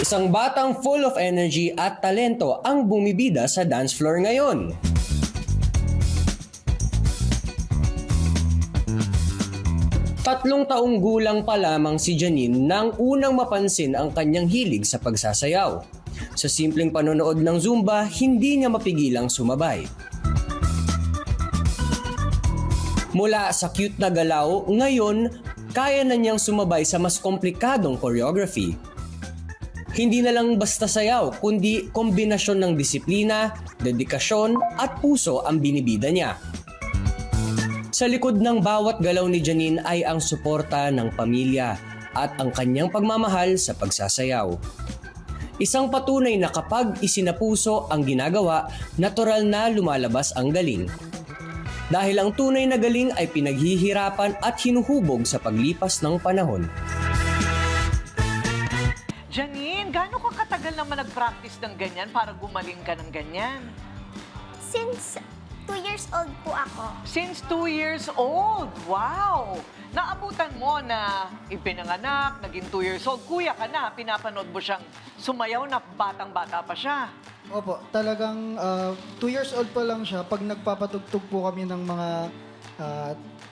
Isang batang full of energy at talento ang bumibida sa dance floor ngayon. Tatlong taong gulang pa lamang si Janine nang unang mapansin ang kanyang hilig sa pagsasayaw. Sa simpleng panonood ng Zumba, hindi niya mapigilang sumabay. Mula sa cute na galaw, ngayon, kaya na niyang sumabay sa mas komplikadong choreography. Hindi na lang basta sayaw, kundi kombinasyon ng disiplina, dedikasyon at puso ang binibida niya. Sa likod ng bawat galaw ni Janine ay ang suporta ng pamilya at ang kanyang pagmamahal sa pagsasayaw. Isang patunay na kapag isinapuso ang ginagawa, natural na lumalabas ang galing. Dahil ang tunay na galing ay pinaghihirapan at hinuhubog sa paglipas ng panahon. Janine, gaano ka katagal naman nag-practice ng ganyan para gumaling ka ng ganyan? Since 2 years old po ako. Since 2 years old. Wow! Naabutan mo na ipinanganak, naging 2 years old. Kuya ka na, pinapanood mo siyang sumayaw na batang-bata pa siya. Opo, talagang 2 years old pa lang siya. Pag nagpapatugtog po kami ng mga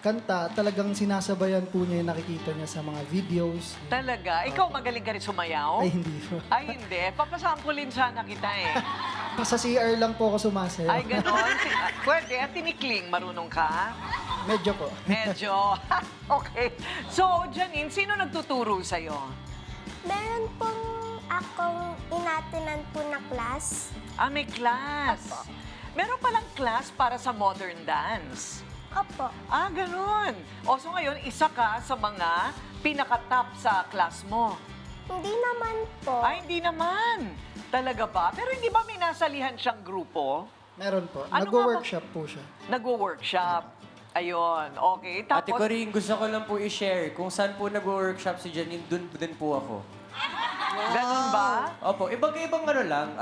kanta, talagang sinasabayan po niya yung nakikita niya sa mga videos. Talaga? Ikaw magaling ka rin sumayaw? Ay, hindi po. Ay, hindi. Papasampulin sana kita eh. Sa CR lang po ako sumasayaw. Ay, ganon. Pwede. At tinikling, marunong ka? Medyo po. Medyo. Okay. So, Janine, sino nagtuturo sa'yo? Meron pong akong inatinan po na class. Ah, may class. Opo. Meron palang class para sa modern dance. Opo. Ah, ganun. O, so ngayon, isa ka sa mga pinaka-top sa class mo. Hindi naman po. Ay, hindi naman. Talaga ba? Pero hindi ba may nasalihan siyang grupo? Meron po. Ano Nag-workshop po siya. Nag-workshop. Ayun, okay. Tapos, Ate Corinne, gusto ko lang po i-share kung saan po nag-workshop si Janine, dun din po ako. ganun ba? Opo, ibang ano lang,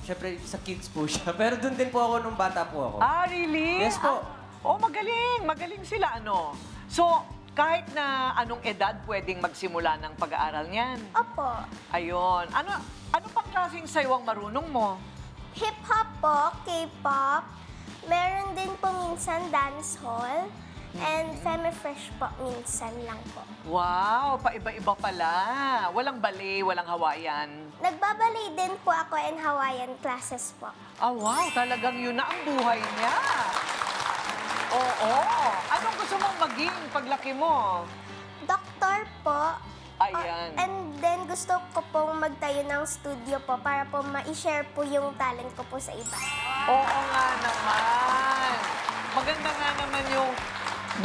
syempre sa kids po siya, pero dun din po ako nung bata po ako. Ah, really? Yes po. Oh, magaling. Magaling sila, ano? So, kahit na anong edad pwedeng magsimula ng pag-aaral niyan. Opo. Ayun. Ano pang klaseng sayaw ang marunong mo? Hip-hop po, K-pop. Meron din po minsan dancehall. And Femi-fresh po minsan lang po. Wow, paiba-iba pala. Walang ballet, walang Hawaiian. Nagbabalay din po ako in Hawaiian classes po. Ah, wow, talagang yun na ang buhay niya. Oo. Anong gusto mong maging paglaki mo? Doktor po. Ayan. And then gusto ko pong magtayo ng studio po para po ma-share po yung talent ko po sa iba. Oo nga naman. Maganda nga naman yung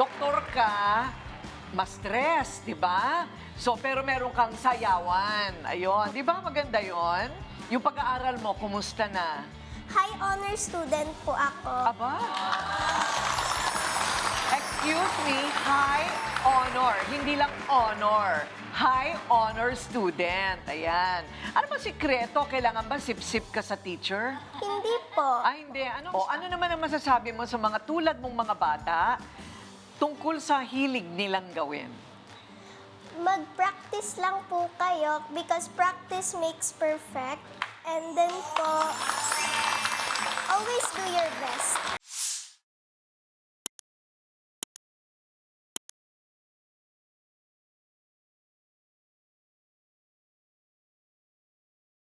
doktor ka, ma-stress, di ba? So, pero meron kang sayawan. Ayun. Di ba maganda yon? Yung pag-aaral mo, kumusta na? High honor student po ako. Aba? Excuse me, high honor. Hindi lang honor. High honor student. Ayan. Ano ba sikreto? Kailangan ba sip-sip ka sa teacher? Hindi po. Ay, hindi. Ano naman ang masasabi mo sa mga tulad mong mga bata tungkol sa hilig nilang gawin? Mag-practice lang po kayo because practice makes perfect. And then po, always do your best.